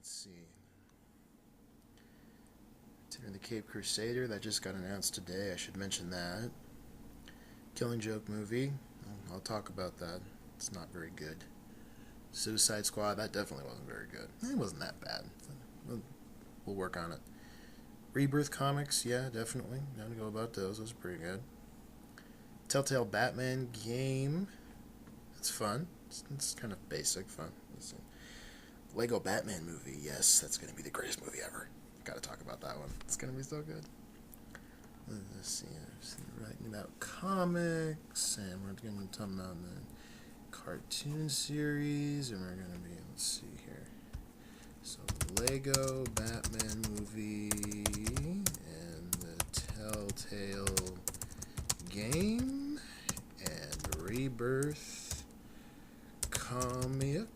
Let's see. Return of the Cape Crusader, that just got announced today. I should mention that. Killing Joke movie. I'll talk about that. It's not very good. Suicide Squad, that definitely wasn't very good. It wasn't that bad. We'll work on it. Rebirth comics, yeah, definitely. Down to go about those. Those are pretty good. Telltale Batman game. It's fun. It's kind of basic fun. Lego Batman movie. Yes, that's going to be the greatest movie ever. Got to talk about that one. It's going to be so good. Let's see. I'm writing about comics, and we're going to be talking about the cartoon series, and we're going to be, let's see here. So, Lego Batman movie, and the Telltale game, and Rebirth comics,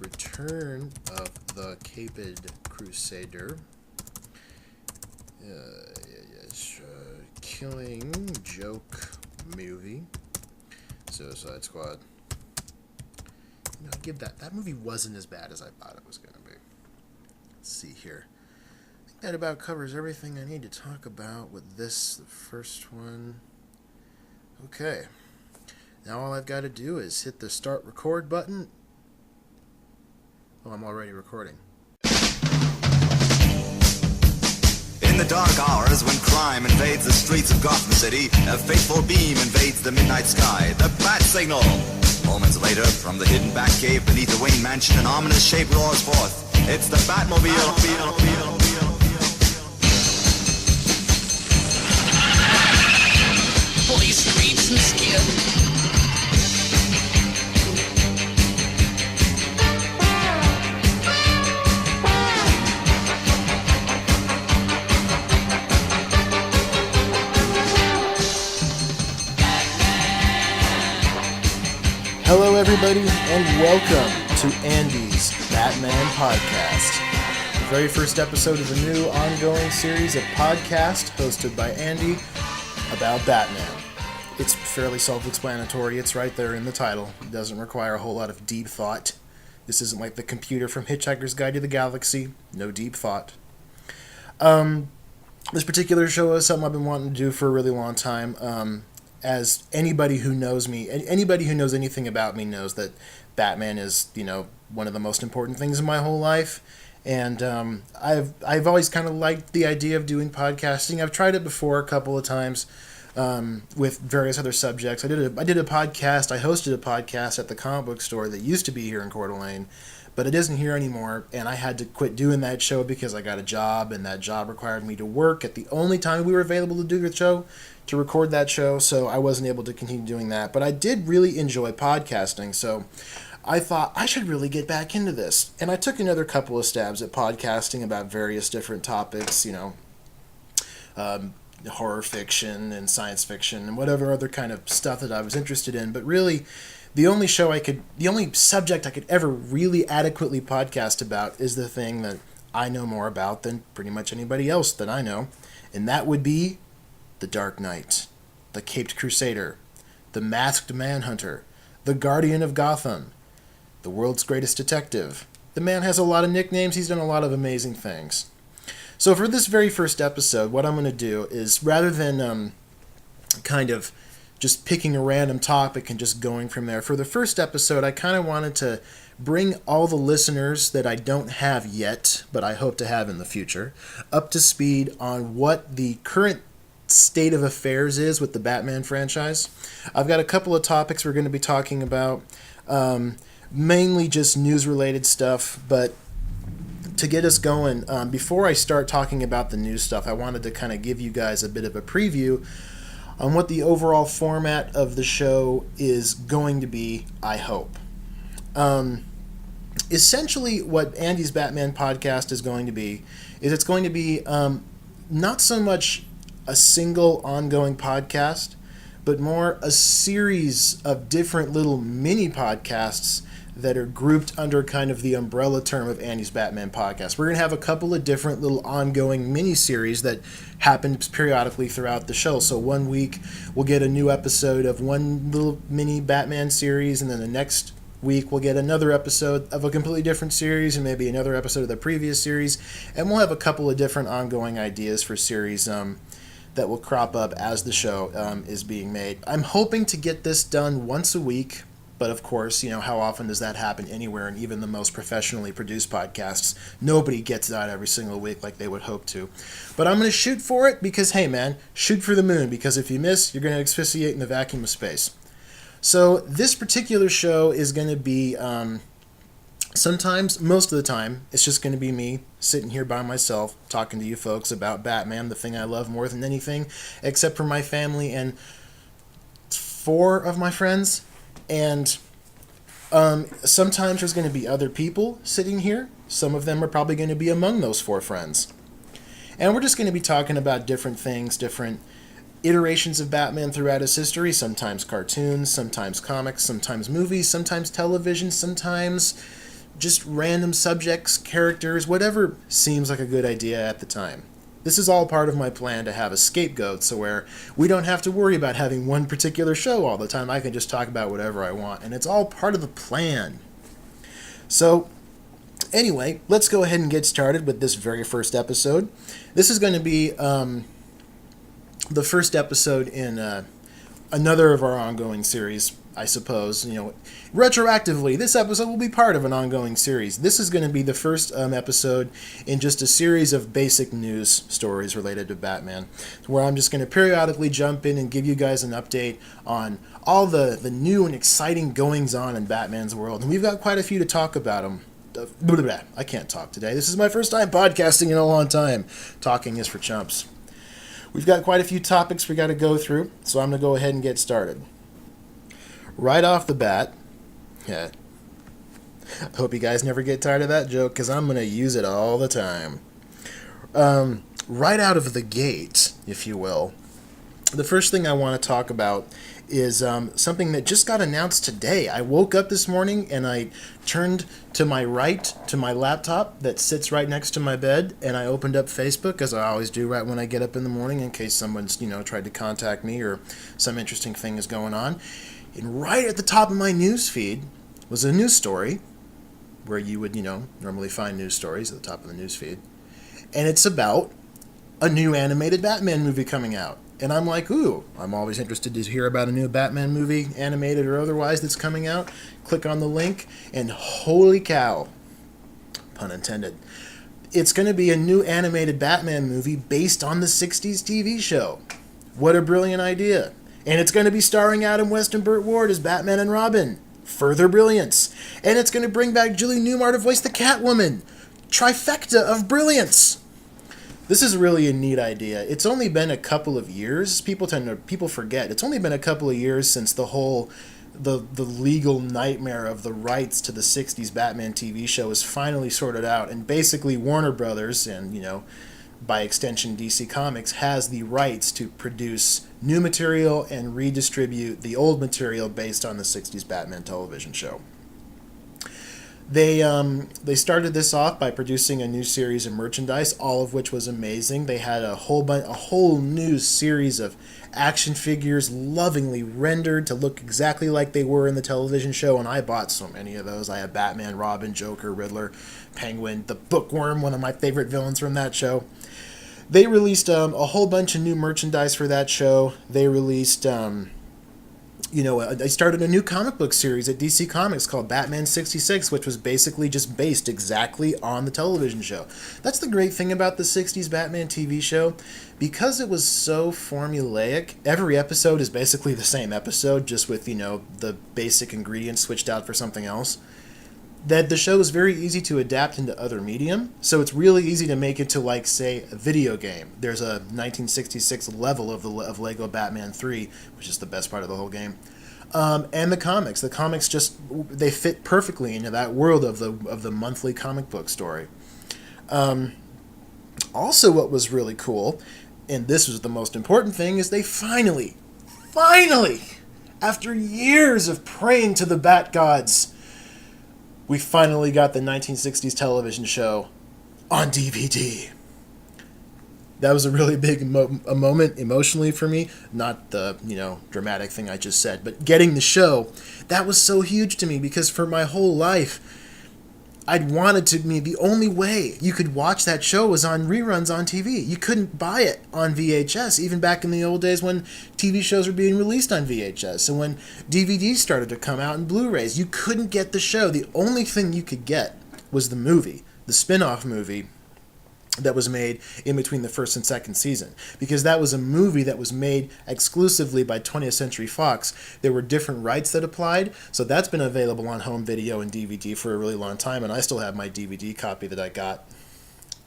Return of the Caped Crusader, Killing Joke movie, Suicide Squad. I'll give that movie wasn't as bad as I thought it was going to be. Let's see here. I think that about covers everything I need to talk about with this, the first one. Okay. Now all I've got to do is hit the start record button. Oh, I'm already recording. In the dark hours when crime invades the streets of Gotham City, a fateful beam invades the midnight sky, the bat signal. Moments later, from the hidden Batcave beneath the Wayne Mansion, an ominous shape roars forth. It's the Batmobile. Police streets and skin. Hello, everybody, and welcome to Andy's Batman Podcast, the very first episode of a new ongoing series of podcasts hosted by Andy about Batman. It's fairly self-explanatory. It's right there in the title. It doesn't require a whole lot of deep thought. This isn't like the computer from Hitchhiker's Guide to the Galaxy. No deep thought. This particular show is something I've been wanting to do for a really long time. As anybody who knows me, anybody who knows anything about me knows that Batman is, one of the most important things in my whole life. And I've always kind of liked the idea of doing podcasting. I've tried it before a couple of times with various other subjects. I did a podcast. I hosted a podcast at the comic book store that used to be here in Coeur d'Alene, but it isn't here anymore. And I had to quit doing that show because I got a job, and that job required me to work at the only time we were available to do the show, to record that show, so I wasn't able to continue doing that. But I did really enjoy podcasting, so I thought I should really get back into this. And I took another couple of stabs at podcasting about various different topics, horror fiction and science fiction and whatever other kind of stuff that I was interested in. But really, the only subject I could ever really adequately podcast about is the thing that I know more about than pretty much anybody else that I know, and that would be the Dark Knight, the Caped Crusader, the Masked Manhunter, the Guardian of Gotham, the world's greatest detective. The man has a lot of nicknames. He's done a lot of amazing things. So for this very first episode, what I'm going to do is, rather than kind of just picking a random topic and just going from there, for the first episode, I kind of wanted to bring all the listeners that I don't have yet, but I hope to have in the future, up to speed on what the current state of affairs is with the Batman franchise. I've got a couple of topics we're going to be talking about, mainly just news-related stuff, but to get us going, before I start talking about the news stuff, I wanted to kind of give you guys a bit of a preview on what the overall format of the show is going to be, I hope. Essentially, what Andy's Batman Podcast is going to be, is it's going to be not so much a single ongoing podcast, but more a series of different little mini podcasts that are grouped under kind of the umbrella term of Andy's Batman Podcast. We're going to have a couple of different little ongoing mini-series that happen periodically throughout the show. So one week we'll get a new episode of one little mini Batman series, and then the next week we'll get another episode of a completely different series and maybe another episode of the previous series, and we'll have a couple of different ongoing ideas for series that will crop up as the show is being made. I'm hoping to get this done once a week, but of course, how often does that happen anywhere? And even the most professionally produced podcasts, nobody gets it out every single week like they would hope to. But I'm going to shoot for it because, hey man, shoot for the moon, because if you miss, you're going to asphyxiate in the vacuum of space. So this particular show is going to be, sometimes, most of the time, it's just going to be me sitting here by myself talking to you folks about Batman, the thing I love more than anything, except for my family and 4 of my friends. And sometimes there's going to be other people sitting here. Some of them are probably going to be among those 4 friends. And we're just going to be talking about different things, different iterations of Batman throughout his history, sometimes cartoons, sometimes comics, sometimes movies, sometimes television, sometimes just random subjects, characters, whatever seems like a good idea at the time. This is all part of my plan to have a scapegoat, so where we don't have to worry about having one particular show all the time. I can just talk about whatever I want, and it's all part of the plan. So, anyway, let's go ahead and get started with this very first episode. This is going to be the first episode in another of our ongoing series, I suppose. Retroactively, this episode will be part of an ongoing series. This is going to be the first episode in just a series of basic news stories related to Batman, where I'm just going to periodically jump in and give you guys an update on all the new and exciting goings-on in Batman's world. And we've got quite a few to talk about them. I can't talk today. This is my first time podcasting in a long time. Talking is for chumps. We've got quite a few topics we got to go through, so I'm going to go ahead and get started. Right off the bat, I hope you guys never get tired of that joke, because I'm going to use it all the time. Right out of the gate, if you will, the first thing I want to talk about is something that just got announced today. I woke up this morning and I turned to my right to my laptop that sits right next to my bed, and I opened up Facebook, as I always do right when I get up in the morning, in case someone's tried to contact me or some interesting thing is going on. And right at the top of my news feed was a news story, where you would normally find news stories at the top of the news feed, and it's about a new animated Batman movie coming out. And I'm like, ooh, I'm always interested to hear about a new Batman movie, animated or otherwise, that's coming out. Click on the link, and holy cow, pun intended, it's going to be a new animated Batman movie based on the 60s TV show. What a brilliant idea. And it's going to be starring Adam West and Burt Ward as Batman and Robin. Further brilliance. And it's going to bring back Julie Newmar to voice the Catwoman. Trifecta of brilliance. This is really a neat idea. It's only been a couple of years. People forget. It's only been a couple of years since the whole the legal nightmare of the rights to the 60s Batman TV show is finally sorted out, and basically Warner Brothers and by extension DC Comics has the rights to produce new material and redistribute the old material based on the 60s Batman television show. They started this off by producing a new series of merchandise, all of which was amazing. They had a whole new series of action figures, lovingly rendered to look exactly like they were in the television show, and I bought so many of those. I have Batman, Robin, Joker, Riddler, Penguin, the Bookworm, one of my favorite villains from that show. They released a whole bunch of new merchandise for that show. They released they started a new comic book series at DC Comics called Batman 66, which was basically just based exactly on the television show. That's the great thing about the 60s Batman TV show. Because it was so formulaic, every episode is basically the same episode, just with, the basic ingredients switched out for something else. That the show is very easy to adapt into other medium, so it's really easy to make it to, like, say, a video game. There's a 1966 level of Lego Batman 3, which is the best part of the whole game. And the comics. The comics they fit perfectly into that world of the monthly comic book story. Also, what was really cool, and this was the most important thing, is they finally, after years of praying to the Bat Gods, we finally got the 1960s television show on DVD. that was a really big a moment emotionally for me. Not the, dramatic thing I just said, but getting the show, that was so huge to me because for my whole life, I'd wanted to be the only way you could watch that show was on reruns on TV. You couldn't buy it on VHS, even back in the old days when TV shows were being released on VHS. And when DVDs started to come out and Blu-rays, you couldn't get the show. The only thing you could get was the movie, the spin-off movie that was made in between the first and second season, because that was a movie that was made exclusively by 20th Century Fox. There were different rights that applied, so that's been available on home video and DVD for a really long time, and I still have my DVD copy that I got.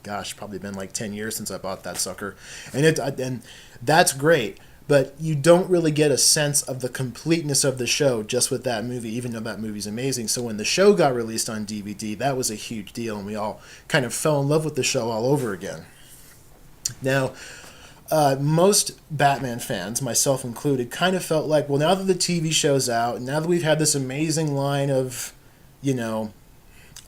Gosh, probably been like 10 years since I bought that sucker, and that's great. But you don't really get a sense of the completeness of the show just with that movie, even though that movie's amazing. So when the show got released on DVD, that was a huge deal, and we all kind of fell in love with the show all over again. Now, most Batman fans, myself included, kind of felt like, well, now that the TV show's out, and now that we've had this amazing line of,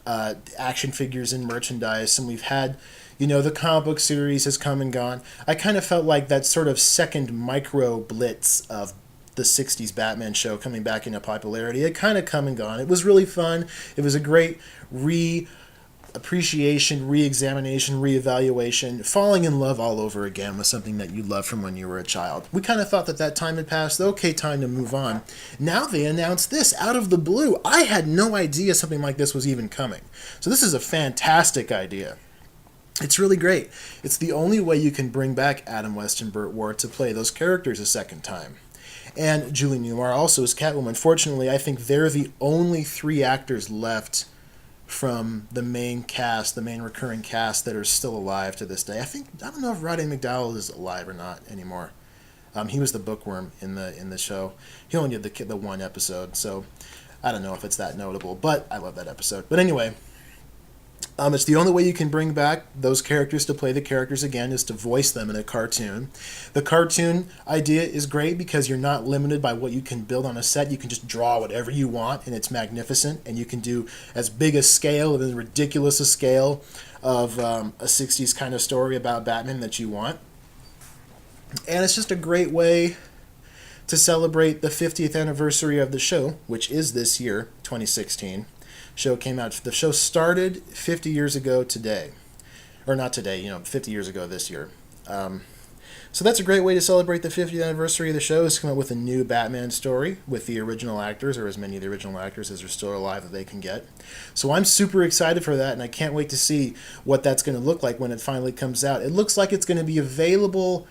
action figures and merchandise, and we've had... the comic book series has come and gone. I kind of felt like that sort of second micro blitz of the 60s Batman show coming back into popularity. It kind of come and gone. It was really fun. It was a great appreciation, re-examination, re-evaluation. Falling in love all over again with something that you loved from when you were a child. We kind of thought that time had passed. Okay, time to move on. Now they announced this out of the blue. I had no idea something like this was even coming. So this is a fantastic idea. It's really great. It's the only way you can bring back Adam West and Burt Ward to play those characters a second time. And Julie Newmar also is Catwoman. Fortunately, I think they're the only 3 actors left from the main cast, the main recurring cast, that are still alive to this day. I don't know if Roddy McDowall is alive or not anymore. He was the bookworm in the show. He only did the one episode, so I don't know if it's that notable, but I love that episode. But anyway... it's the only way you can bring back those characters to play the characters again is to voice them in a cartoon. The cartoon idea is great because you're not limited by what you can build on a set. You can just draw whatever you want, and it's magnificent, and you can do as big a scale and as ridiculous a scale of a 60s kind of story about Batman that you want. And it's just a great way to celebrate the 50th anniversary of the show, which is this year, 2016. Show came out. The show started 50 years ago today, or not today. 50 years ago this year. So that's a great way to celebrate the 50th anniversary of the show. Is to come up with a new Batman story with the original actors, or as many of the original actors as are still alive that they can get. So I'm super excited for that, and I can't wait to see what that's going to look like when it finally comes out. It looks like it's going to be available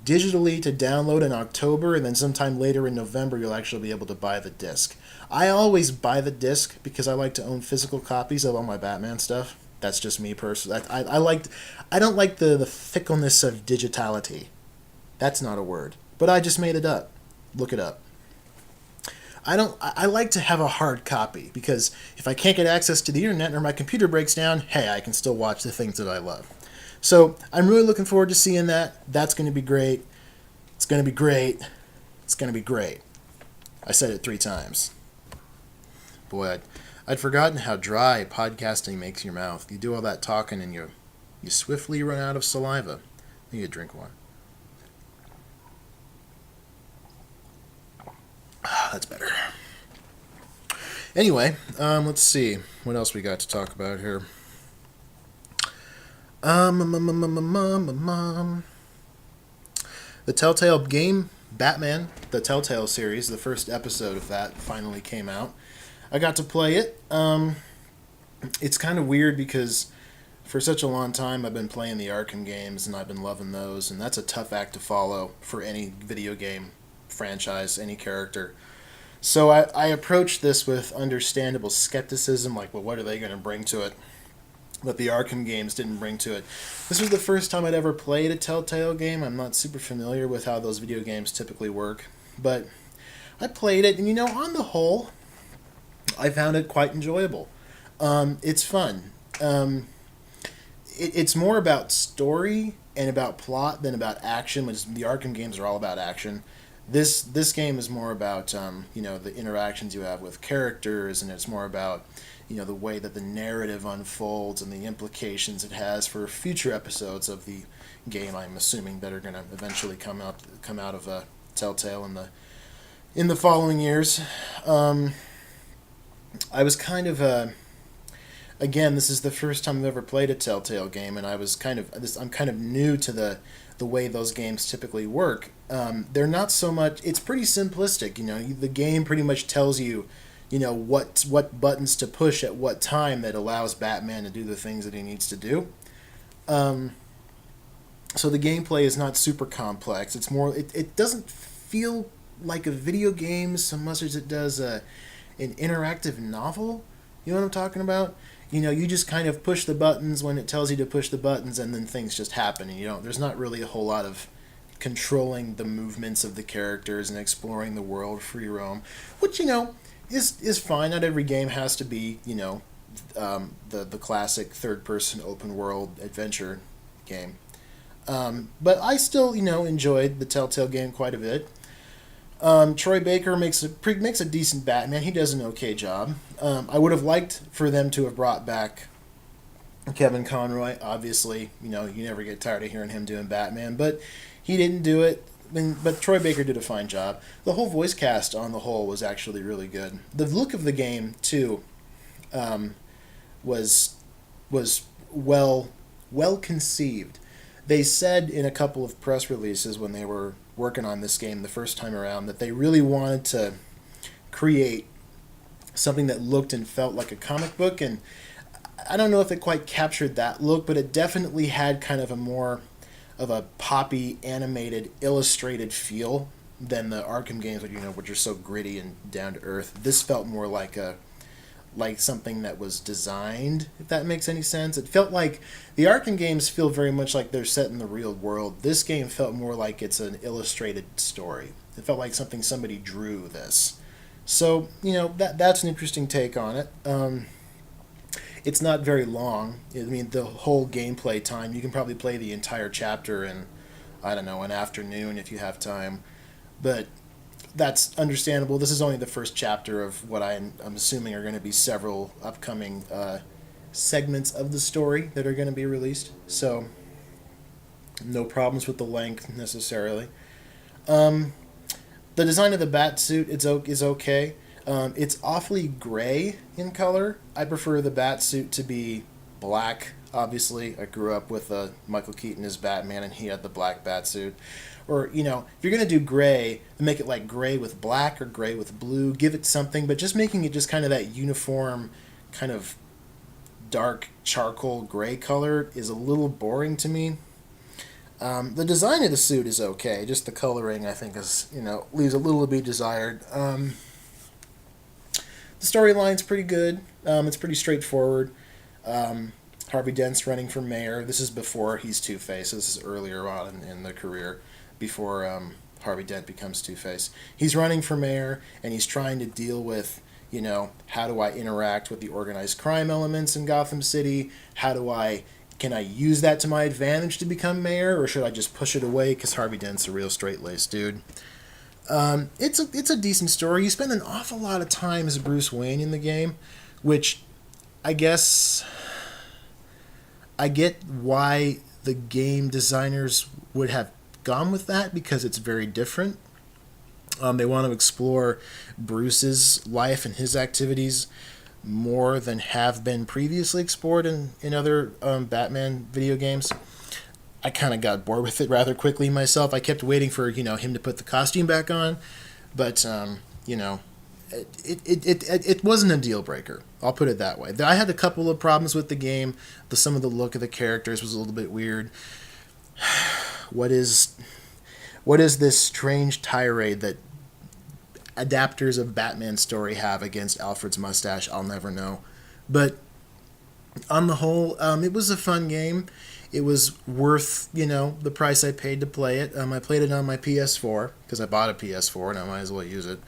digitally to download in October, and then sometime later in November you'll actually be able to buy the disc. I always buy the disc because I like to own physical copies of all my Batman stuff. That's just me personally. I don't like the fickleness of digitality. That's not a word, but I just made it up. Look it up. I like to have a hard copy because if I can't get access to the internet or my computer breaks down, hey, I can still watch the things that I love. So I'm really looking forward to seeing that. That's going to be great. It's going to be great. It's going to be great. I said it 3 times. Boy, I'd forgotten how dry podcasting makes your mouth. You do all that talking and you swiftly run out of saliva. You need to drink one. That's better. Anyway, let's see. What else we got to talk about here? The Telltale game, Batman, the Telltale series, the first episode of that finally came out. I got to play it. It's kind of weird because for such a long time I've been playing the Arkham games and I've been loving those, and that's a tough act to follow for any video game franchise, any character. So I approached this with understandable skepticism, like, well, what are they going to bring to it that the Arkham games didn't bring to it? This was the first time I'd ever played a Telltale game. I'm not super familiar with how those video games typically work, but I played it, and on the whole, I found it quite enjoyable. It's fun. It's more about story and about plot than about action, which the Arkham games are all about action. This game is more about the interactions you have with characters, and it's more about the way that the narrative unfolds and the implications it has for future episodes of the game. I'm assuming that are going to eventually come out of Telltale in the following years. I was kind of again, this is the first time I've ever played a Telltale game, and I'm kind of new to the way those games typically work. They're not so much. It's pretty simplistic. The game pretty much tells you, what buttons to push at what time that allows Batman to do the things that he needs to do. So the gameplay is not super complex. It's more. It doesn't feel like a video game so much as it does an interactive novel. You know what I'm talking about? You just kind of push the buttons when it tells you to push the buttons, and then things just happen. And there's not really a whole lot of controlling the movements of the characters and exploring the world free roam, which is fine. Not every game has to be the classic third person open world adventure game. But I still enjoyed the Telltale game quite a bit. Troy Baker makes a decent Batman. He does an okay job. I would have liked for them to have brought back Kevin Conroy. Obviously, you never get tired of hearing him doing Batman, but he didn't do it. But Troy Baker did a fine job. The whole voice cast on the whole was actually really good. The look of the game too was well conceived. They said in a couple of press releases when they were working on this game the first time around that they really wanted to create something that looked and felt like a comic book, and I don't know if it quite captured that look, but it definitely had kind of a more of a poppy, animated, illustrated feel than the Arkham games, which are so gritty and down to earth. This felt more like something that was designed, if that makes any sense. It felt like the Arkham games feel very much like they're set in the real world. This game felt more like it's an illustrated story. It felt like somebody drew this. So, that's an interesting take on it. It's not very long. The whole gameplay time, you can probably play the entire chapter in, an afternoon if you have time. But that's understandable. This is only the first chapter of what I'm assuming are going to be several upcoming segments of the story that are going to be released. So, no problems with the length necessarily. The design of the bat suit is okay. It's awfully gray in color. I prefer the bat suit to be black. Obviously, I grew up with Michael Keaton as Batman, and he had the black bat suit. Or, if you're going to do gray, make it like gray with black or gray with blue. Give it something, but just making it just kind of that uniform kind of dark charcoal gray color is a little boring to me. The design of the suit is okay. Just the coloring, I think, is, leaves a little to be desired. The storyline's pretty good. It's pretty straightforward. Harvey Dent's running for mayor. This is before he's Two-Face. This is earlier on in the career, before Harvey Dent becomes Two-Face. He's running for mayor, and he's trying to deal with, how do I interact with the organized crime elements in Gotham City? Can I use that to my advantage to become mayor, or should I just push it away because Harvey Dent's a real straight-laced dude? It's a decent story. You spend an awful lot of time as Bruce Wayne in the game, which I guess I get why the game designers would have gone with that, because it's very different. They want to explore Bruce's life and his activities more than have been previously explored in other Batman video games. I kind of got bored with it rather quickly myself. I kept waiting for him to put the costume back on, but it wasn't a deal breaker. I'll put it that way. I had a couple of problems with the game. Some of the look of the characters was a little bit weird. What is this strange tirade that adapters of Batman's story have against Alfred's mustache? I'll never know. But on the whole, it was a fun game. It was worth, the price I paid to play it. I played it on my PS4 because I bought a PS4 and I might as well use it.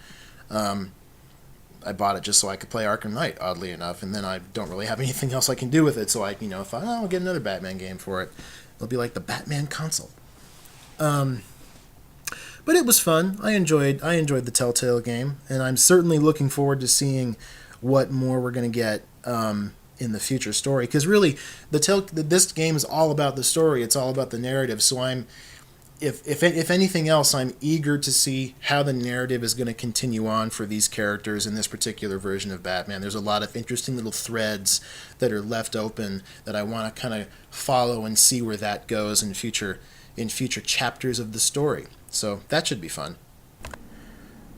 I bought it just so I could play Arkham Knight, oddly enough, and then I don't really have anything else I can do with it, so I, thought, I'll get another Batman game for it. It'll be like the Batman console. But it was fun. I enjoyed the Telltale game, and I'm certainly looking forward to seeing what more we're going to get in the future story. Because really, this game is all about the story. It's all about the narrative. So if anything else, I'm eager to see how the narrative is going to continue on for these characters in this particular version of Batman. There's a lot of interesting little threads that are left open that I want to kind of follow and see where that goes in future chapters of the story. So that should be fun.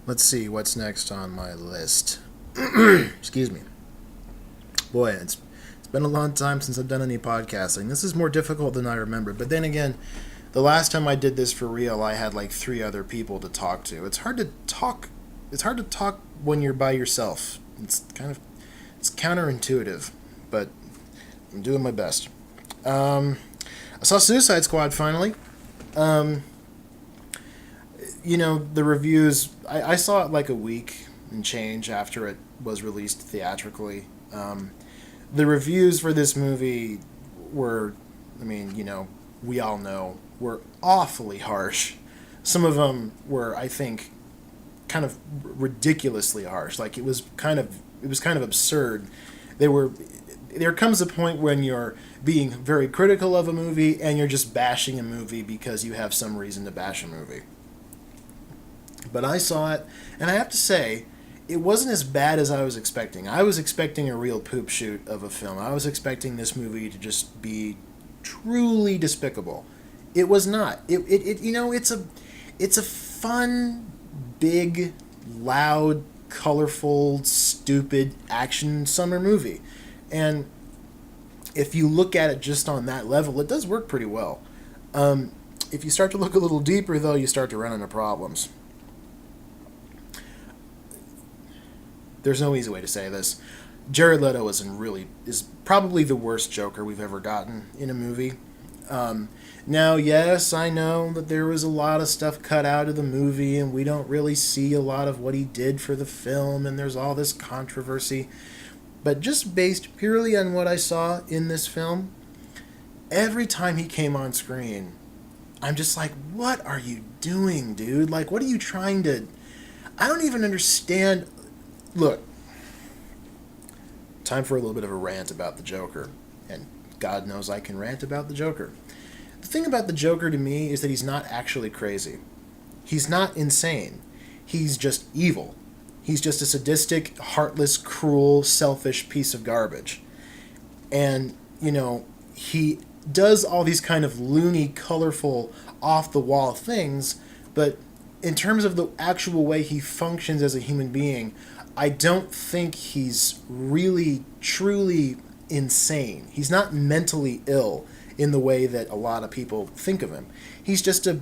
Let's see what's next on my list. Excuse me. Boy, it's been a long time since I've done any podcasting. This is more difficult than I remember. But then again, the last time I did this for real, I had like 3 other people to talk to. It's hard to talk when you're by yourself. It's counterintuitive, but I'm doing my best. I saw Suicide Squad finally. The reviews, I saw it like a week and change after it was released theatrically. The reviews for this movie were, we all know, were awfully harsh. Some of them were, I think, kind of ridiculously harsh. Like it was kind of absurd. There comes a point when you're being very critical of a movie and you're just bashing a movie because you have some reason to bash a movie. But I saw it, and I have to say, it wasn't as bad as I was expecting. I was expecting a real poop shoot of a film. I was expecting this movie to just be truly despicable. It was not. It's a fun, big, loud, colorful, stupid action summer movie. And if you look at it just on that level, it does work pretty well. If you start to look a little deeper, though, you start to run into problems. There's no easy way to say this. Jared Leto is probably the worst Joker we've ever gotten in a movie. Now, yes, I know that there was a lot of stuff cut out of the movie, and we don't really see a lot of what he did for the film, and there's all this controversy. But just based purely on what I saw in this film, every time he came on screen, I'm just like, what are you doing, dude? Like, what are you trying to... I don't even understand... Look, time for a little bit of a rant about the Joker. And God knows I can rant about the Joker. The thing about the Joker to me is that he's not actually crazy. He's not insane. He's just evil. He's just a sadistic, heartless, cruel, selfish piece of garbage. And, he does all these kind of loony, colorful, off-the-wall things, but in terms of the actual way he functions as a human being, I don't think he's really, truly insane. He's not mentally ill in the way that a lot of people think of him. He's just a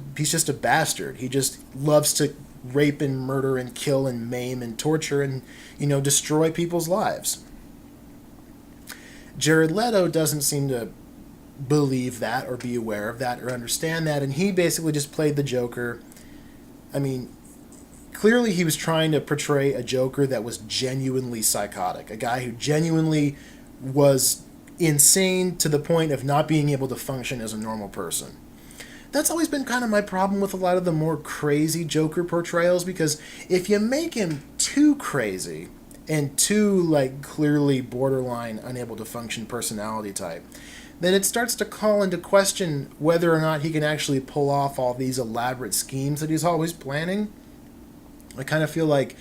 bastard. He just loves to rape and murder and kill and maim and torture and, destroy people's lives. Jared Leto doesn't seem to believe that or be aware of that or understand that, and he basically just played the Joker. Clearly he was trying to portray a Joker that was genuinely psychotic, a guy who genuinely was insane to the point of not being able to function as a normal person. That's always been kind of my problem with a lot of the more crazy Joker portrayals, because if you make him too crazy and too, clearly borderline unable to function personality type, then it starts to call into question whether or not he can actually pull off all these elaborate schemes that he's always planning. I kind of feel like,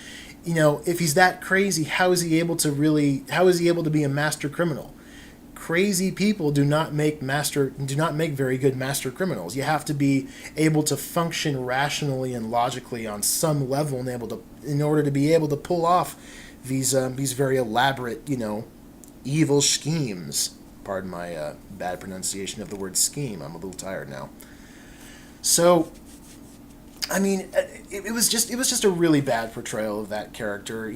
if he's that crazy, how is he able to be a master criminal? Crazy people do not make very good master criminals. You have to be able to function rationally and logically on some level in order to be able to pull off these very elaborate, evil schemes. Pardon my bad pronunciation of the word scheme. I'm a little tired now. So, it was just a really bad portrayal of that character,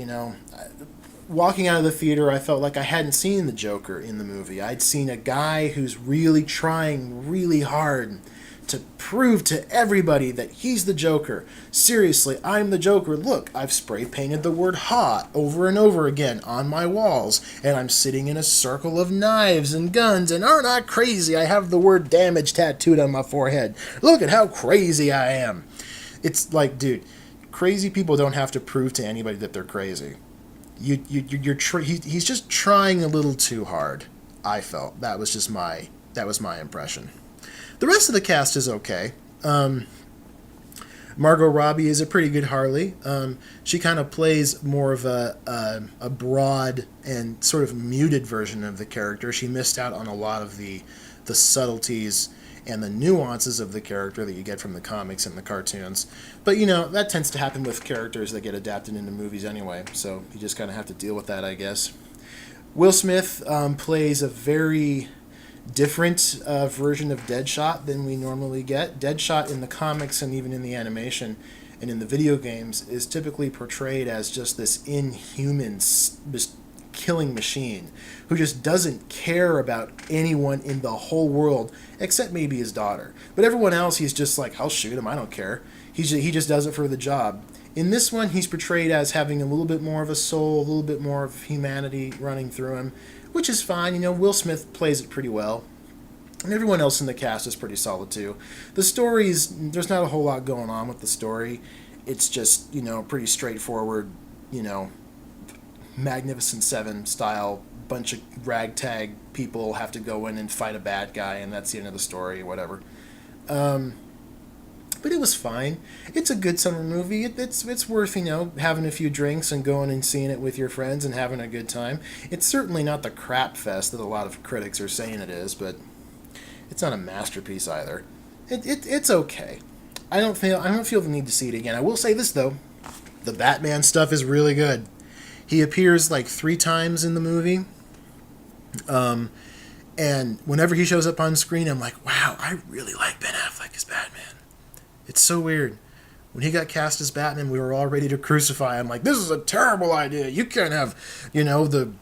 Walking out of the theater, I felt like I hadn't seen the Joker in the movie. I'd seen a guy who's really trying really hard to prove to everybody that he's the Joker. Seriously, I'm the Joker. Look, I've spray painted the word hot over and over again on my walls, and I'm sitting in a circle of knives and guns, and aren't I crazy? I have the word damage tattooed on my forehead. Look at how crazy I am. It's like, dude, crazy people don't have to prove to anybody that they're crazy. he's just trying a little too hard. I felt that was my impression. The rest of the cast is okay. Margot Robbie is a pretty good Harley. She kind of plays more of a broad and sort of muted version of the character. She missed out on a lot of the subtleties and the nuances of the character that you get from the comics and the cartoons. But, that tends to happen with characters that get adapted into movies anyway, so you just kind of have to deal with that, I guess. Will Smith plays a very different version of Deadshot than we normally get. Deadshot in the comics and even in the animation and in the video games is typically portrayed as just this inhuman, just killing machine who just doesn't care about anyone in the whole world except maybe his daughter. But everyone else, he's just like, I'll shoot him, I don't care. He just does it for the job. In this one, he's portrayed as having a little bit more of a soul, a little bit more of humanity running through him, which is fine. Will Smith plays it pretty well. And everyone else in the cast is pretty solid too. The stories, there's not a whole lot going on with the story. It's just, pretty straightforward, Magnificent Seven style, bunch of ragtag people have to go in and fight a bad guy, and that's the end of the story or whatever. But it was fine. It's a good summer movie. It's worth, having a few drinks and going and seeing it with your friends and having a good time. It's certainly not the crap fest that a lot of critics are saying it is, but it's not a masterpiece either. It's okay. I don't feel the need to see it again. I will say this though, the Batman stuff is really good. He appears like 3 times in the movie. And whenever he shows up on screen, I'm like, wow, I really like Ben Affleck as Batman. It's so weird. When he got cast as Batman, we were all ready to crucify him. Like, this is a terrible idea. You can't have, the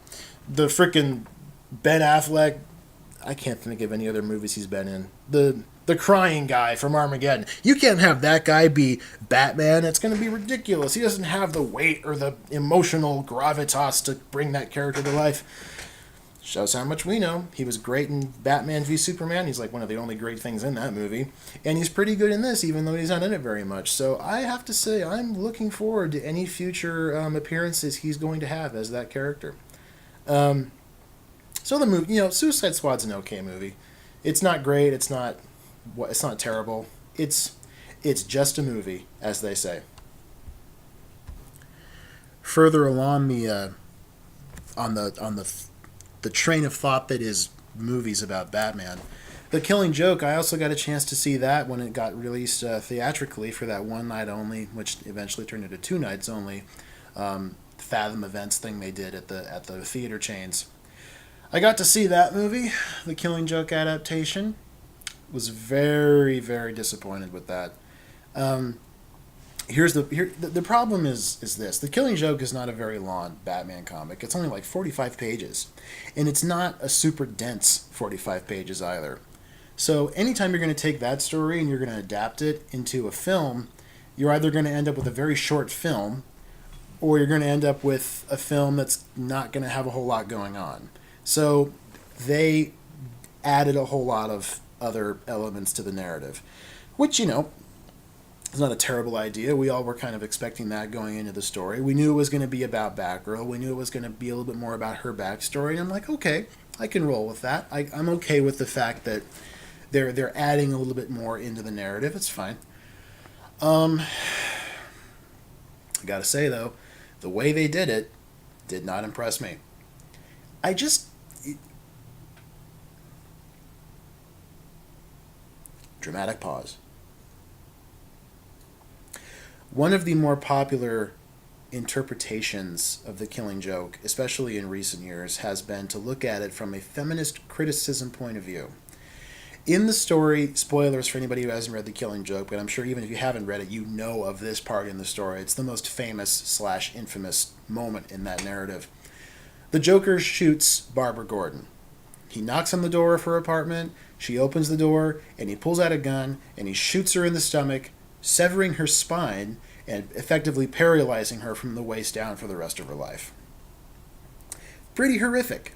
frickin' Ben Affleck. I can't think of any other movies he's been in. The crying guy from Armageddon. You can't have that guy be Batman. It's going to be ridiculous. He doesn't have the weight or the emotional gravitas to bring that character to life. Shows how much we know. He was great in Batman v Superman. He's like one of the only great things in that movie. And he's pretty good in this, even though he's not in it very much. So I have to say, I'm looking forward to any future appearances he's going to have as that character. So the movie, Suicide Squad's an okay movie. It's not great. It's not terrible. It's just a movie, as they say. Further along the train of thought that is movies about Batman, The Killing Joke, I also got a chance to see that when it got released theatrically for that one night only, which eventually turned into 2 nights only. Fathom events thing they did at the theater chains. I got to see that movie, The Killing Joke adaptation. Was very, very disappointed with that. The problem is this. The Killing Joke is not a very long Batman comic. It's only like 45 pages. And it's not a super dense 45 pages either. So anytime you're going to take that story and you're going to adapt it into a film, you're either going to end up with a very short film, or you're going to end up with a film that's not going to have a whole lot going on. So they added a whole lot of other elements to the narrative, which, is not a terrible idea. We all were kind of expecting that going into the story. We knew it was going to be about Batgirl. We knew it was going to be a little bit more about her backstory. And I'm like, okay, I can roll with that. I'm okay with the fact that they're adding a little bit more into the narrative. It's fine. I gotta say, though, the way they did it did not impress me. Dramatic pause. One of the more popular interpretations of The Killing Joke, especially in recent years, has been to look at it from a feminist criticism point of view. In the story, spoilers for anybody who hasn't read The Killing Joke, but I'm sure even if you haven't read it, you know of this part in the story. It's the most famous/infamous moment in that narrative. The Joker shoots Barbara Gordon. He knocks on the door of her apartment, she opens the door, and he pulls out a gun, and he shoots her in the stomach, severing her spine and effectively paralyzing her from the waist down for the rest of her life. Pretty horrific.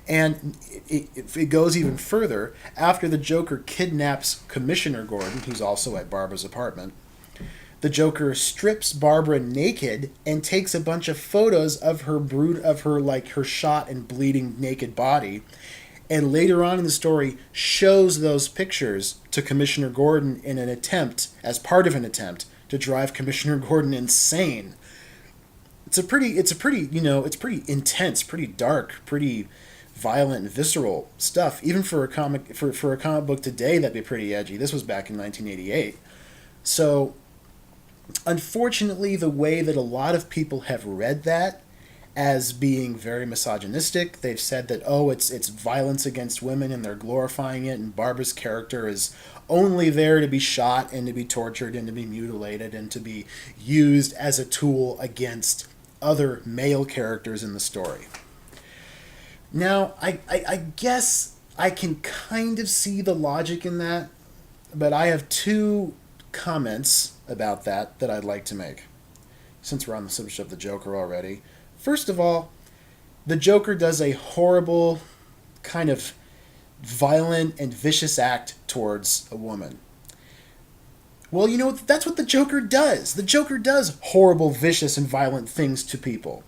And it goes even further. After the Joker kidnaps Commissioner Gordon, who's also at Barbara's apartment, the Joker strips Barbara naked and takes a bunch of photos of her shot and bleeding naked body, and later on in the story shows those pictures to Commissioner Gordon in an attempt, as part of an attempt, to drive Commissioner Gordon insane. It's pretty intense, pretty dark, pretty violent and visceral stuff. Even for a comic book today, that'd be pretty edgy. This was back in 1988. So, unfortunately, the way that a lot of people have read that as being very misogynistic, they've said that, oh, it's violence against women and they're glorifying it, and Barbara's character is only there to be shot and to be tortured and to be mutilated and to be used as a tool against other male characters in the story. Now, I guess I can kind of see the logic in that, but I have two comments about that I'd like to make, since we're on the subject of the Joker already. First of all, the Joker does a horrible, kind of violent and vicious act towards a woman. Well, that's what the Joker does. The Joker does horrible, vicious, and violent things to people.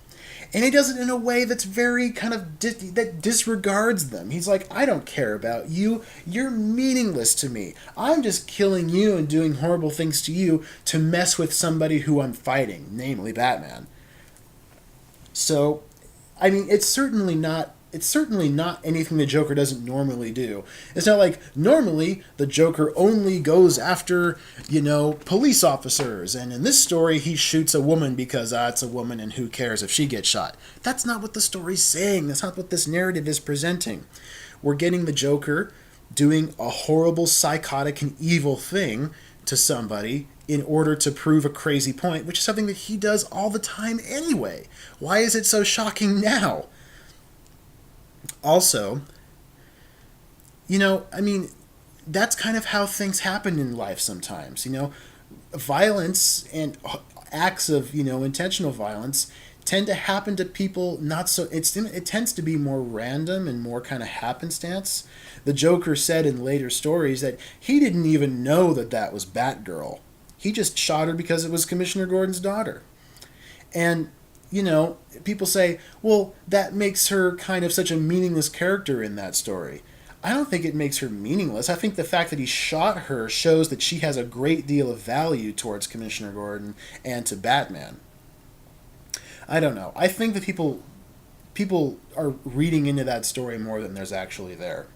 And he does it in a way that's very kind of that disregards them. He's like, I don't care about you. You're meaningless to me. I'm just killing you and doing horrible things to you to mess with somebody who I'm fighting, namely Batman. So, I mean, it's certainly not anything the Joker doesn't normally do. It's not like normally the Joker only goes after, police officers, and in this story he shoots a woman because it's a woman and who cares if she gets shot. That's not what the story's saying. That's not what this narrative is presenting. We're getting the Joker doing a horrible, psychotic, and evil thing to somebody in order to prove a crazy point, which is something that he does all the time anyway. Why is it so shocking now? Also, that's kind of how things happen in life sometimes. Violence and acts of, intentional violence tend to happen to people it tends to be more random and more kind of happenstance. The Joker said in later stories that he didn't even know that was Batgirl. He just shot her because it was Commissioner Gordon's daughter. And people say, well, that makes her kind of such a meaningless character in that story. I don't think it makes her meaningless. I think the fact that he shot her shows that she has a great deal of value towards Commissioner Gordon and to Batman. I don't know. I think that people are reading into that story more than there's actually there.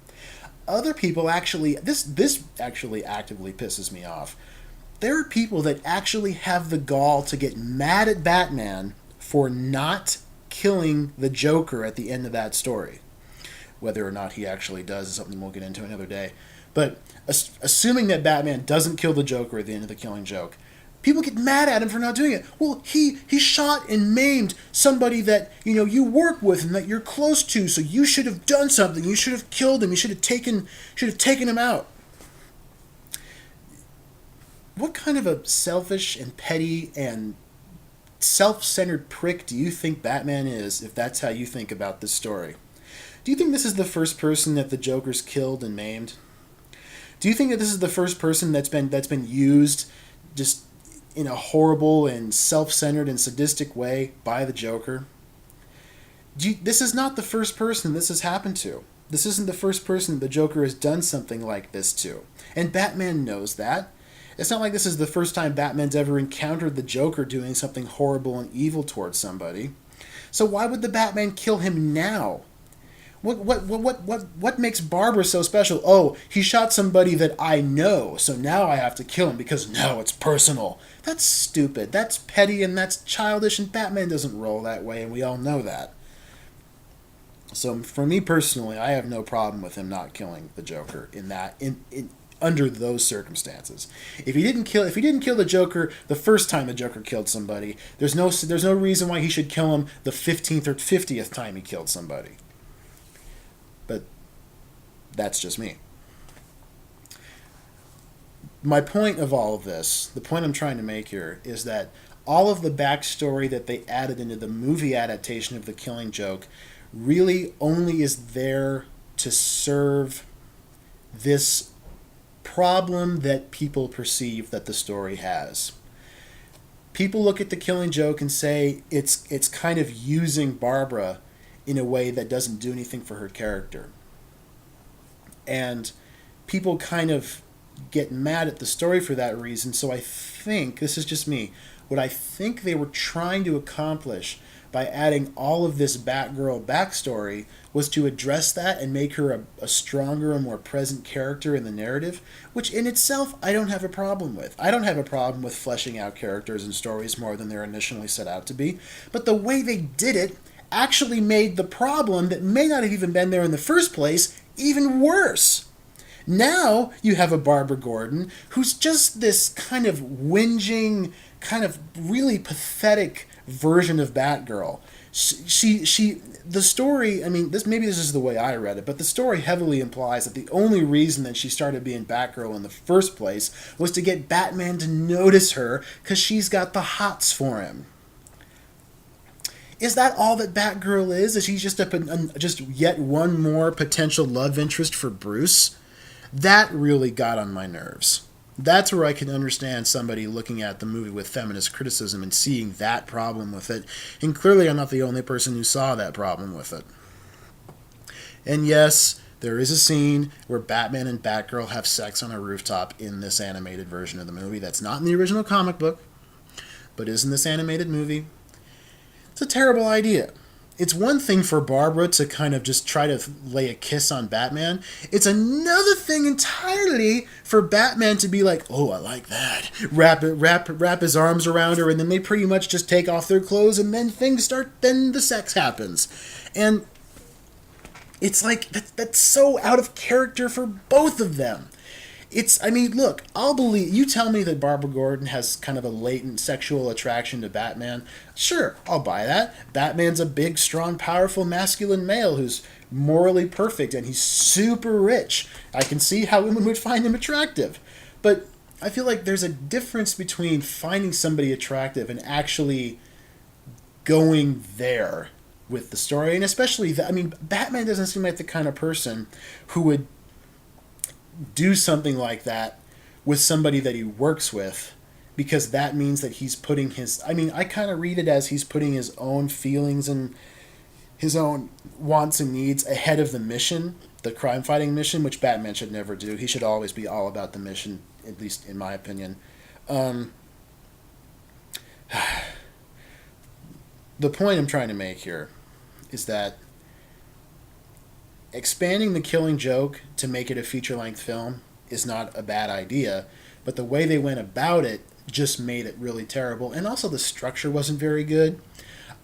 Other people this actually actively pisses me off. There are people that actually have the gall to get mad at Batman for not killing the Joker at the end of that story. Whether or not he actually does is something we'll get into another day. But assuming that Batman doesn't kill the Joker at the end of the Killing Joke, people get mad at him for not doing it. Well, he shot and maimed somebody that you work with and that you're close to, so you should have done something. You should have killed him. You should have taken him out. What kind of a selfish and petty and self-centered prick do you think Batman is, if that's how you think about this story? Do you think this is the first person that the Joker's killed and maimed? Do you think that this is the first person that's been used just in a horrible and self-centered and sadistic way by the Joker? This is not the first person this has happened to. This isn't the first person the Joker has done something like this to. And Batman knows that. It's not like this is the first time Batman's ever encountered the Joker doing something horrible and evil towards somebody. So why would the Batman kill him now? What makes Barbara so special? Oh, he shot somebody that I know, so now I have to kill him because now it's personal. That's stupid. That's petty and that's childish, and Batman doesn't roll that way, and we all know that. So for me personally, I have no problem with him not killing the Joker under those circumstances. If he didn't kill the Joker the first time the Joker killed somebody, there's no reason why he should kill him the 15th or 50th time he killed somebody. But that's just me. My point of all of this, the point I'm trying to make here, is that all of the backstory that they added into the movie adaptation of The Killing Joke really only is there to serve this problem that people perceive that the story has. people look at The Killing Joke and say it's kind of using Barbara in a way that doesn't do anything for her character. And people kind of get mad at the story for that reason. So I think, this is just me, what I think they were trying to accomplish by adding all of this Batgirl backstory was to address that and make her a stronger and more present character in the narrative, which in itself I don't have a problem with. I don't have a problem with fleshing out characters and stories more than they're initially set out to be. But the way they did it actually made the problem that may not have even been there in the first place even worse. Now you have a Barbara Gordon who's just this kind of whinging, kind of really pathetic version of Batgirl. The story, I mean, this is the way I read it, but the story heavily implies that the only reason that she started being Batgirl in the first place was to get Batman to notice her because she's got the hots for him. Is that all that Batgirl is? Is she just just yet one more potential love interest for Bruce? That really got on my nerves. That's where I can understand somebody looking at the movie with feminist criticism and seeing that problem with it. And clearly I'm not the only person who saw that problem with it. And yes, there is a scene where Batman and Batgirl have sex on a rooftop in this animated version of the movie. That's not in the original comic book, but is in this animated movie. It's a terrible idea. It's one thing for Barbara to kind of just try to lay a kiss on Batman. It's another thing entirely for Batman to be like, oh, I like that. Wrap his arms around her, and then they pretty much just take off their clothes, and then then the sex happens. And it's like, that's so out of character for both of them. Look, I'll believe, you tell me that Barbara Gordon has kind of a latent sexual attraction to Batman. Sure, I'll buy that. Batman's a big, strong, powerful, masculine male who's morally perfect and he's super rich. I can see how women would find him attractive. But I feel like there's a difference between finding somebody attractive and actually going there with the story. And especially, Batman doesn't seem like the kind of person who would do something like that with somebody that he works with, because that means that he's putting I kind of read it as he's putting his own feelings and his own wants and needs ahead of the mission, the crime-fighting mission, which Batman should never do. He should always be all about the mission, at least in my opinion. The point I'm trying to make here is that expanding The Killing Joke to make it a feature-length film is not a bad idea, but the way they went about it just made it really terrible, and also the structure wasn't very good.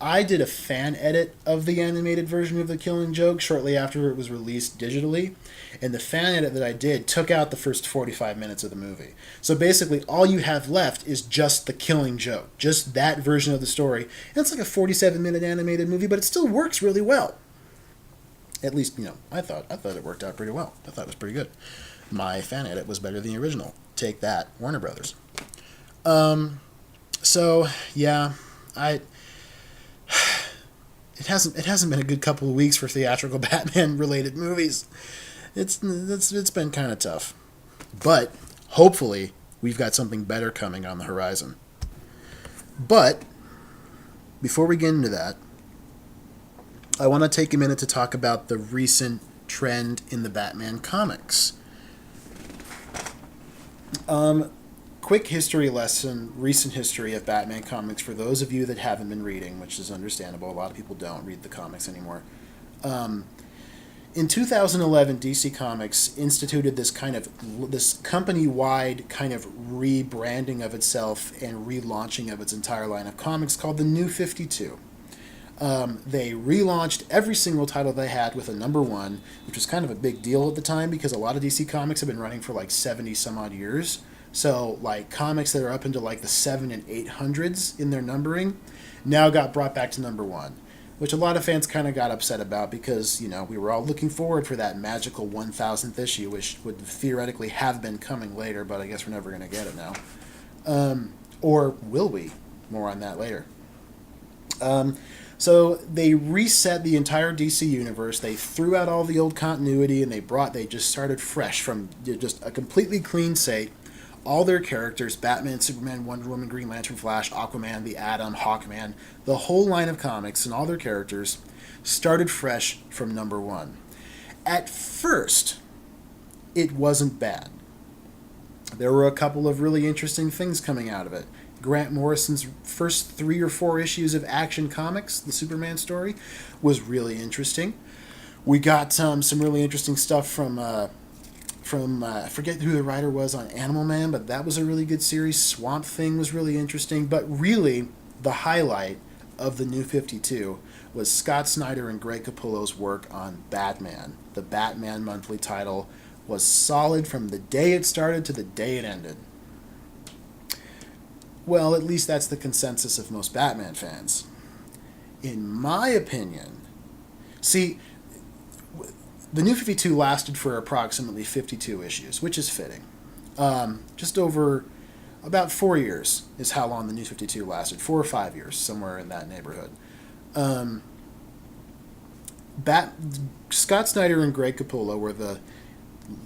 I did a fan edit of the animated version of The Killing Joke shortly after it was released digitally, and the fan edit that I did took out the first 45 minutes of the movie. So basically all you have left is just The Killing Joke, just that version of the story, and it's like a 47-minute animated movie, but it still works really well. At least, I thought it worked out pretty well. I thought it was pretty good. My fan edit was better than the original. Take that, Warner Brothers. So yeah, it hasn't been a good couple of weeks for theatrical Batman related movies. It's been kind of tough, but hopefully we've got something better coming on the horizon. But before we get into that, I want to take a minute to talk about the recent trend in the Batman comics. Quick history lesson, recent history of Batman comics for those of you that haven't been reading, which is understandable. A lot of people don't read the comics anymore. In 2011, DC Comics instituted this company-wide kind of rebranding of itself and relaunching of its entire line of comics called the New 52. They relaunched every single title they had with a number 1, which was kind of a big deal at the time because a lot of DC Comics have been running for like 70 some odd years. So like comics that are up into like the 700s and 800s in their numbering now got brought back to number 1, which a lot of fans kind of got upset about because, we were all looking forward for that magical 1000th issue, which would theoretically have been coming later, but I guess we're never going to get it now. Or will we? More on that later. So they reset the entire DC universe. They threw out all the old continuity and they just started fresh from just a completely clean slate. all their characters, Batman, Superman, Wonder Woman, Green Lantern, Flash, Aquaman, the Atom, Hawkman, the whole line of comics and all their characters started fresh from number 1. At first, it wasn't bad. There were a couple of really interesting things coming out of it. Grant Morrison's first 3 or 4 issues of Action Comics, the Superman story, was really interesting. We got some really interesting stuff from I forget who the writer was on Animal Man, but that was a really good series. Swamp Thing was really interesting. But really, the highlight of the New 52 was Scott Snyder and Greg Capullo's work on Batman. The Batman monthly title was solid from the day it started to the day it ended. Well, at least that's the consensus of most Batman fans. In my opinion, see, the New 52 lasted for approximately 52 issues, which is fitting. Just over about 4 years is how long the New 52 lasted. 4 or 5 years, somewhere in that neighborhood. Scott Snyder and Greg Capullo were the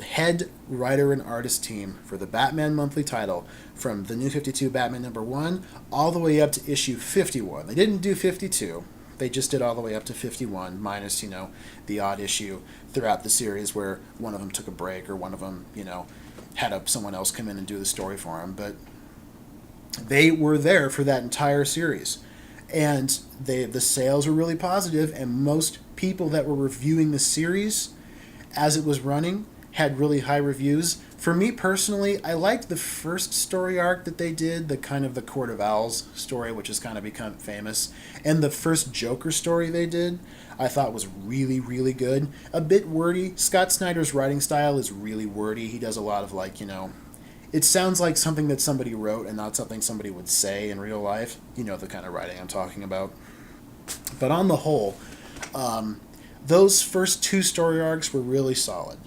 head writer and artist team for the Batman monthly title from the New 52 Batman number 1 all the way up to issue 51. They didn't do 52. They just did all the way up to 51, minus, the odd issue throughout the series where one of them took a break or one of them, had someone else come in and do the story for them. But they were there for that entire series. And the sales were really positive, and most people that were reviewing the series as it was running had really high reviews. For me personally, I liked the first story arc that they did, the kind of the Court of Owls story, which has kind of become famous. And the first Joker story they did, I thought was really, really good. A bit wordy. Scott Snyder's writing style is really wordy. He does a lot of it sounds like something that somebody wrote and not something somebody would say in real life. You know the kind of writing I'm talking about. But on the whole, those first 2 story arcs were really solid.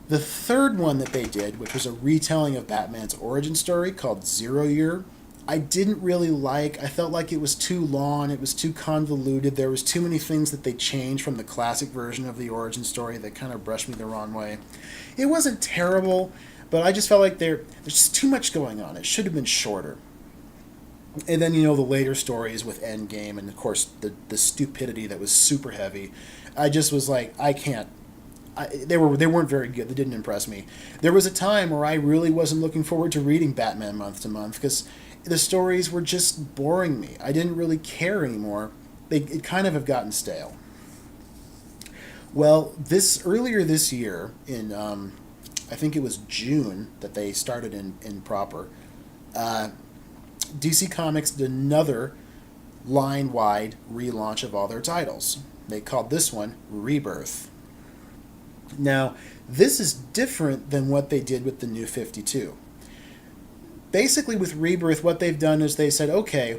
The third one that they did, which was a retelling of Batman's origin story called 0 Year, I didn't really like. I felt like it was too long, it was too convoluted, there was too many things that they changed from the classic version of the origin story that kind of brushed me the wrong way. It wasn't terrible, but I just felt like there's just too much going on. It should have been shorter. And then, the later stories with Endgame and, of course, the stupidity that was super heavy. I just was like, I can't. They weren't very good. They didn't impress me. There was a time where I really wasn't looking forward to reading Batman month to month because the stories were just boring me. I didn't really care anymore. It kind of have gotten stale. Well, earlier this year, in I think it was June that they started in proper, DC Comics did another line-wide relaunch of all their titles. They called this one Rebirth. Now, this is different than what they did with the New 52. Basically, with Rebirth, what they've done is they said, okay,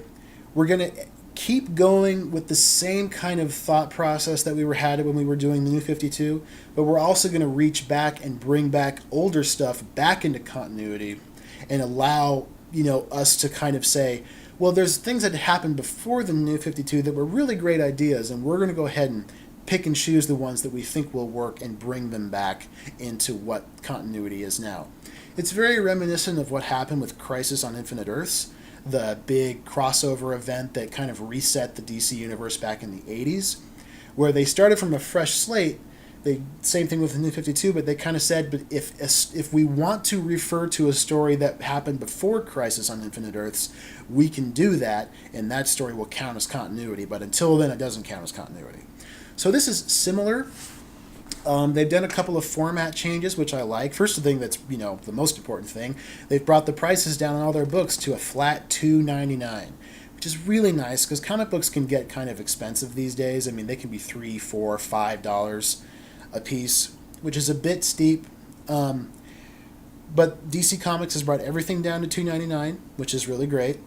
we're going to keep going with the same kind of thought process that we had when we were doing the New 52, but we're also going to reach back and bring back older stuff back into continuity and allow, us to kind of say, well, there's things that happened before the New 52 that were really great ideas, and we're going to go ahead and pick and choose the ones that we think will work and bring them back into what continuity is now. It's very reminiscent of what happened with Crisis on Infinite Earths, the big crossover event that kind of reset the DC universe back in the 80s, where they started from a fresh slate. Same thing with the New 52, but they kind of said, but if we want to refer to a story that happened before Crisis on Infinite Earths, we can do that, and that story will count as continuity, but until then it doesn't count as continuity. So this is similar. They've done a couple of format changes, which I like. First thing that's, the most important thing, they've brought the prices down on all their books to a flat $2.99, which is really nice because comic books can get kind of expensive these days. I mean, they can be $3, $4, $5 a piece, which is a bit steep. But DC Comics has brought everything down to $2.99, which is really great.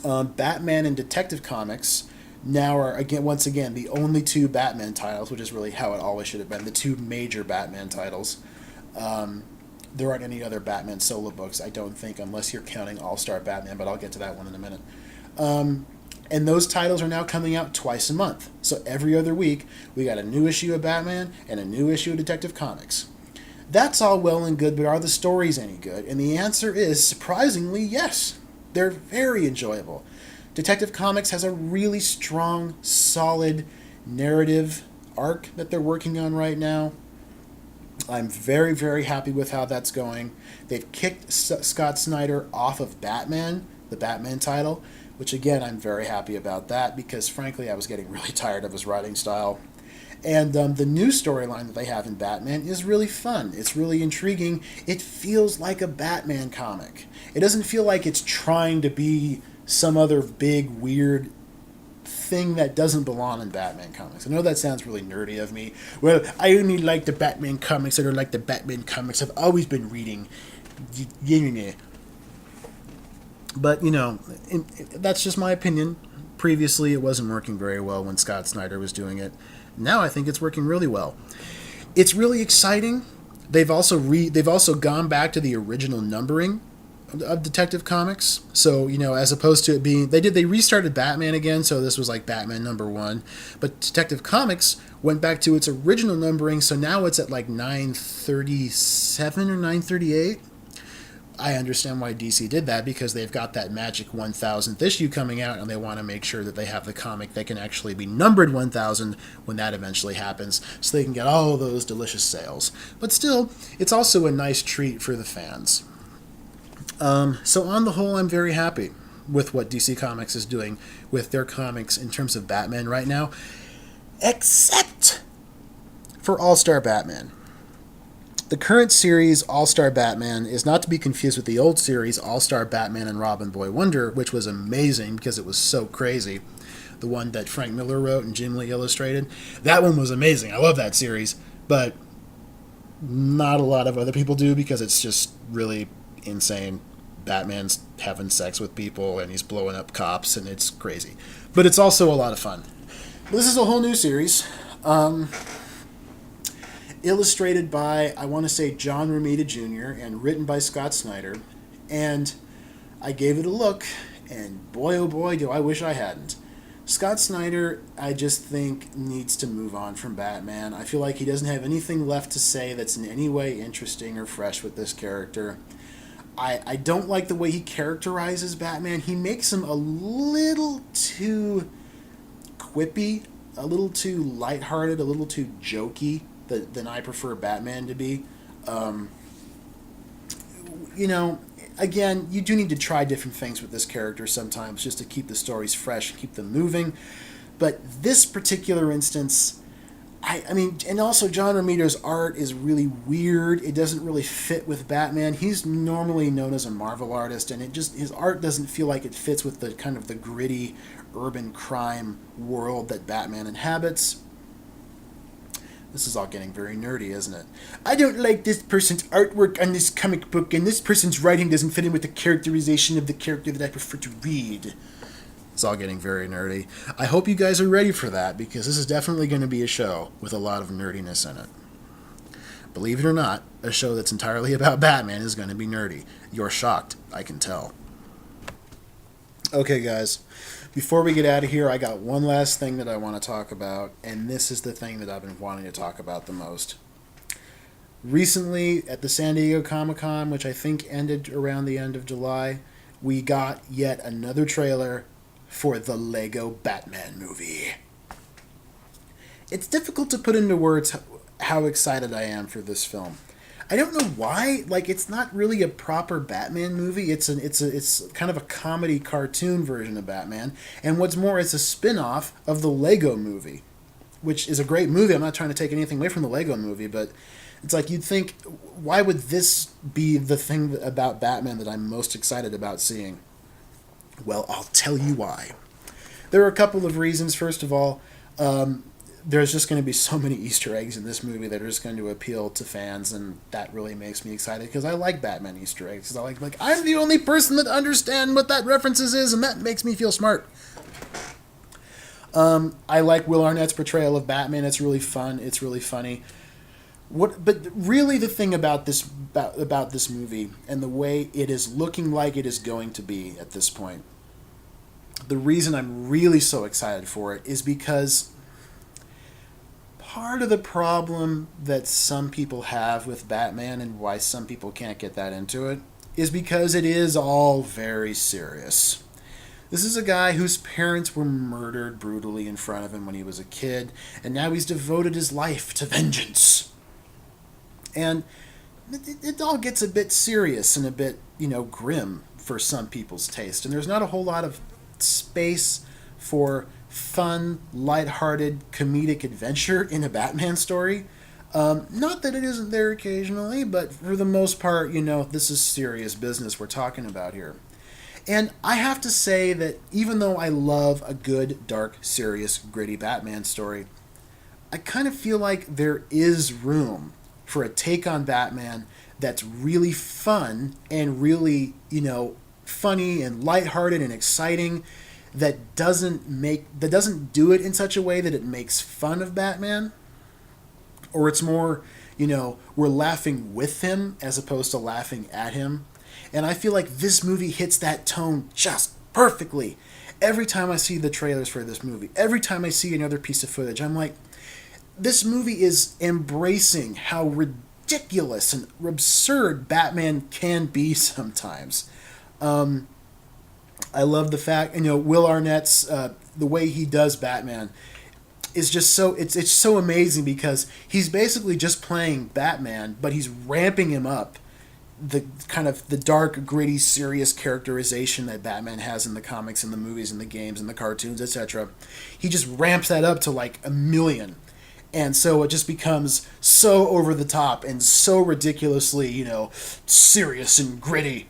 Batman and Detective Comics now are, once again, the only 2 Batman titles, which is really how it always should have been, the 2 major Batman titles. There aren't any other Batman solo books, I don't think, unless you're counting All-Star Batman, but I'll get to that one in a minute. And those titles are now coming out twice a month. So every other week, we got a new issue of Batman and a new issue of Detective Comics. That's all well and good, but are the stories any good? And the answer is, surprisingly, yes. They're very enjoyable. Detective Comics has a really strong, solid narrative arc that they're working on right now. I'm very, very happy with how that's going. They've kicked Scott Snyder off of Batman, the Batman title, which again, I'm very happy about that because frankly, I was getting really tired of his writing style. And the new storyline that they have in Batman is really fun. It's really intriguing. It feels like a Batman comic. It doesn't feel like it's trying to be some other big, weird thing that doesn't belong in Batman comics. I know that sounds really nerdy of me. Well, I only like the Batman comics that are like the Batman comics I've always been reading. But, that's just my opinion. Previously, it wasn't working very well when Scott Snyder was doing it. Now I think it's working really well. It's really exciting. They've also gone back to the original numbering of Detective Comics. So, as opposed to it being they restarted Batman again, so this was like Batman #1. But Detective Comics went back to its original numbering, so now it's at like 937 or 938. I understand why DC did that because they've got that magic 1000th issue coming out and they want to make sure that they have the comic that can actually be numbered 1000 when that eventually happens so they can get all those delicious sales. But still, it's also a nice treat for the fans. So on the whole, I'm very happy with what DC Comics is doing with their comics in terms of Batman right now, except for All-Star Batman. The current series, All-Star Batman, is not to be confused with the old series, All-Star Batman and Robin Boy Wonder, which was amazing because it was so crazy. The one that Frank Miller wrote and Jim Lee illustrated. That one was amazing. I love that series, but not a lot of other people do because it's just really insane. Batman's having sex with people and he's blowing up cops and it's crazy. But it's also a lot of fun. This is a whole new series. Illustrated by, I want to say, John Romita Jr. and written by Scott Snyder. And I gave it a look, and boy, oh boy, do I wish I hadn't. Scott Snyder, I just think, needs to move on from Batman. I feel like he doesn't have anything left to say that's in any way interesting or fresh with this character. I don't like the way he characterizes Batman. He makes him a little too quippy, a little too lighthearted, a little too jokey than I prefer Batman to be. Again, you do need to try different things with this character sometimes just to keep the stories fresh and keep them moving. But this particular instance, I mean, and also John Romita's art is really weird. It doesn't really fit with Batman. He's normally known as a Marvel artist, and his art doesn't feel like it fits with the kind of the gritty urban crime world that Batman inhabits. This is all getting very nerdy, isn't it? I don't like this person's artwork on this comic book, and this person's writing doesn't fit in with the characterization of the character that I prefer to read. It's all getting very nerdy. I hope you guys are ready for that, because this is definitely going to be a show with a lot of nerdiness in it. Believe it or not, a show that's entirely about Batman is going to be nerdy. You're shocked, I can tell. Okay, guys. Before we get out of here, I got one last thing that I want to talk about, and this is the thing that I've been wanting to talk about the most. Recently, at the San Diego Comic-Con, which I think ended around the end of July, we got yet another trailer for the Lego Batman movie. It's difficult to put into words how excited I am for this film. I don't know why. Like, it's not really a proper Batman movie. It's kind of a comedy cartoon version of Batman. And what's more, it's a spin-off of the Lego movie, which is a great movie. I'm not trying to take anything away from the Lego movie, but it's like you'd think, why would this be the thing about Batman that I'm most excited about seeing? Well, I'll tell you why. There are a couple of reasons. First of all, there's just going to be so many Easter eggs in this movie that are just going to appeal to fans, and that really makes me excited because I like Batman Easter eggs. Because I like I'm the only person that understands what that references is, and that makes me feel smart. I like Will Arnett's portrayal of Batman. It's really fun. It's really funny. But really, the thing about this movie and the way it is looking like it is going to be at this point, the reason I'm really so excited for it is because part of the problem that some people have with Batman and why some people can't get that into it is because it is all very serious. This is a guy whose parents were murdered brutally in front of him when he was a kid, and now he's devoted his life to vengeance. And it all gets a bit serious and a bit, grim for some people's taste. And there's not a whole lot of space for fun, lighthearted, comedic adventure in a Batman story. Not that it isn't there occasionally, but for the most part, this is serious business we're talking about here. And I have to say that even though I love a good, dark, serious, gritty Batman story, I kind of feel like there is room for a take on Batman that's really fun and really, funny and lighthearted and exciting, that doesn't do it in such a way that it makes fun of Batman, or it's more, we're laughing with him as opposed to laughing at him. And I feel like this movie hits that tone just perfectly. Every time I see the trailers for this movie, every time I see another piece of footage, I'm like, this movie is embracing how ridiculous and absurd Batman can be sometimes. I love the fact, Will Arnett's, the way he does Batman is just so, it's so amazing because he's basically just playing Batman, but he's ramping him up. The kind of the dark, gritty, serious characterization that Batman has in the comics and the movies and the games and the cartoons, etc. He just ramps that up to like 1,000,000. And so it just becomes so over the top and so ridiculously, serious and gritty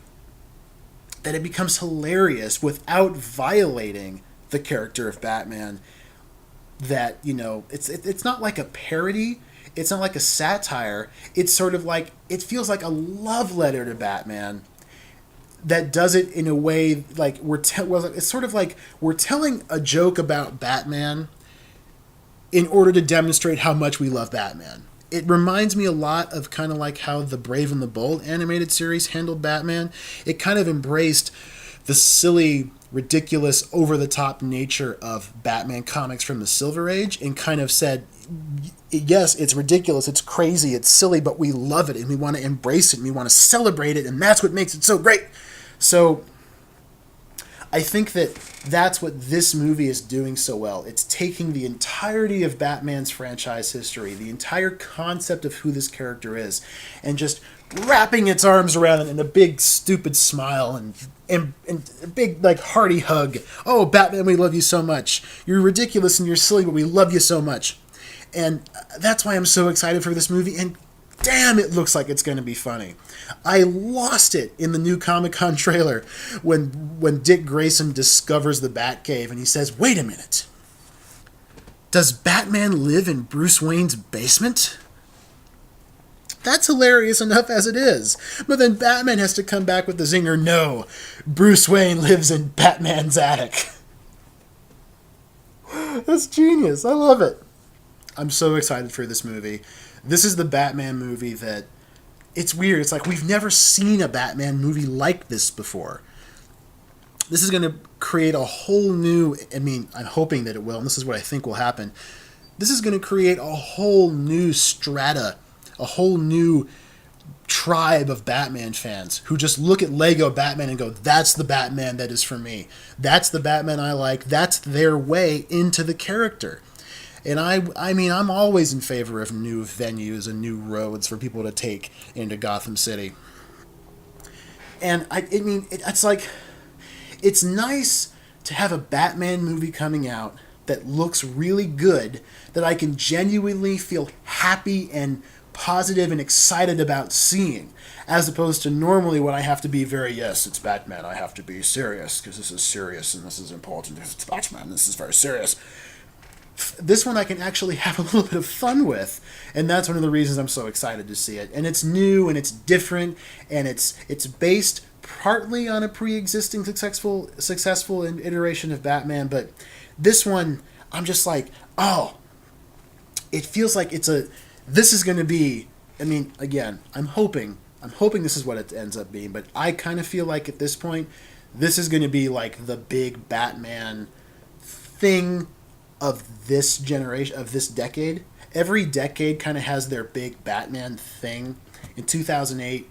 that it becomes hilarious without violating the character of Batman. That, it's not like a parody. It's not like a satire. It's sort of like, it feels like a love letter to Batman that does it in a way like it's sort of like we're telling a joke about Batman in order to demonstrate how much we love Batman. It reminds me a lot of kind of like how the Brave and the Bold animated series handled Batman. It kind of embraced the silly, ridiculous, over-the-top nature of Batman comics from the Silver Age and kind of said, yes, it's ridiculous, it's crazy, it's silly, but we love it and we want to embrace it and we want to celebrate it, and that's what makes it so great. So I think that that's what this movie is doing so well. It's taking the entirety of Batman's franchise history, the entire concept of who this character is, and just wrapping its arms around it in a big stupid smile and a big like hearty hug. Oh, Batman, we love you so much. You're ridiculous and you're silly, but we love you so much. And that's why I'm so excited for this movie, and damn, it looks like it's going to be funny. I lost it in the new Comic-Con trailer when Dick Grayson discovers the Batcave and he says, wait a minute, does Batman live in Bruce Wayne's basement? That's hilarious enough as it is. But then Batman has to come back with the zinger, no, Bruce Wayne lives in Batman's attic. That's genius. I love it. I'm so excited for this movie. This is the Batman movie that, it's weird. It's like we've never seen a Batman movie like this before. This is going to create a whole new, I'm hoping that it will, and this is what I think will happen. This is going to create a whole new strata, a whole new tribe of Batman fans who just look at Lego Batman and go, that's the Batman that is for me. That's the Batman I like. That's their way into the character. And I'm always in favor of new venues and new roads for people to take into Gotham City. And it's like, it's nice to have a Batman movie coming out that looks really good, that I can genuinely feel happy and positive and excited about seeing, as opposed to normally when I have to be yes, it's Batman, I have to be serious because this is serious and this is important. It's Batman, this is very serious. This one I can actually have a little bit of fun with, and that's one of the reasons I'm so excited to see it. And it's new and it's different, and it's based partly on a pre-existing successful iteration of Batman, but this one I'm just like, oh, it feels like this is going to be, again, I'm hoping this is what it ends up being, but I kind of feel like at this point this is going to be like the big Batman thing of this generation, of this decade, every decade kind of has their big Batman thing. In 2008,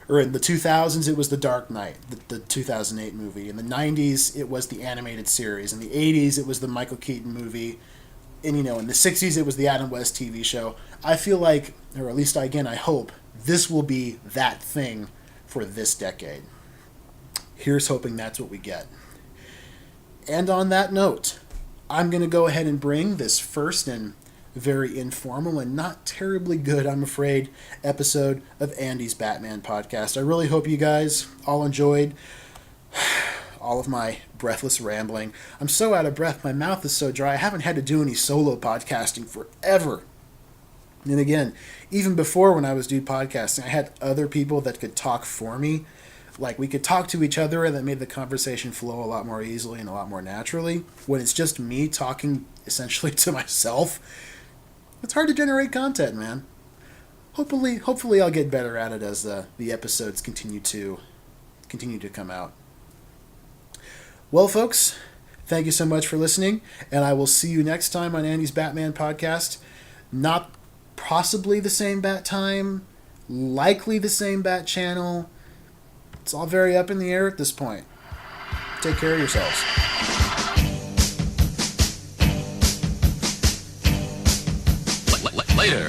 or in the 2000s, it was The Dark Knight, the 2008 movie. In the 90s, it was the animated series. In the 80s, it was the Michael Keaton movie. And, in the 60s, it was the Adam West TV show. I feel like, or at least, again, I hope, this will be that thing for this decade. Here's hoping that's what we get. And on that note, I'm going to go ahead and bring this first and very informal and not terribly good, I'm afraid, episode of Andy's Batman podcast. I really hope you guys all enjoyed all of my breathless rambling. I'm so out of breath, my mouth is so dry. I haven't had to do any solo podcasting forever. And again, even before when I was doing podcasting, I had other people that could talk for me. Like, we could talk to each other, and that made the conversation flow a lot more easily and a lot more naturally. When it's just me talking essentially to myself, it's hard to generate content, man. Hopefully I'll get better at it as the episodes continue to come out. Well, folks, thank you so much for listening, and I will see you next time on Andy's Batman podcast. Not possibly the same bat time, likely the same bat channel. It's all very up in the air at this point. Take care of yourselves. Later.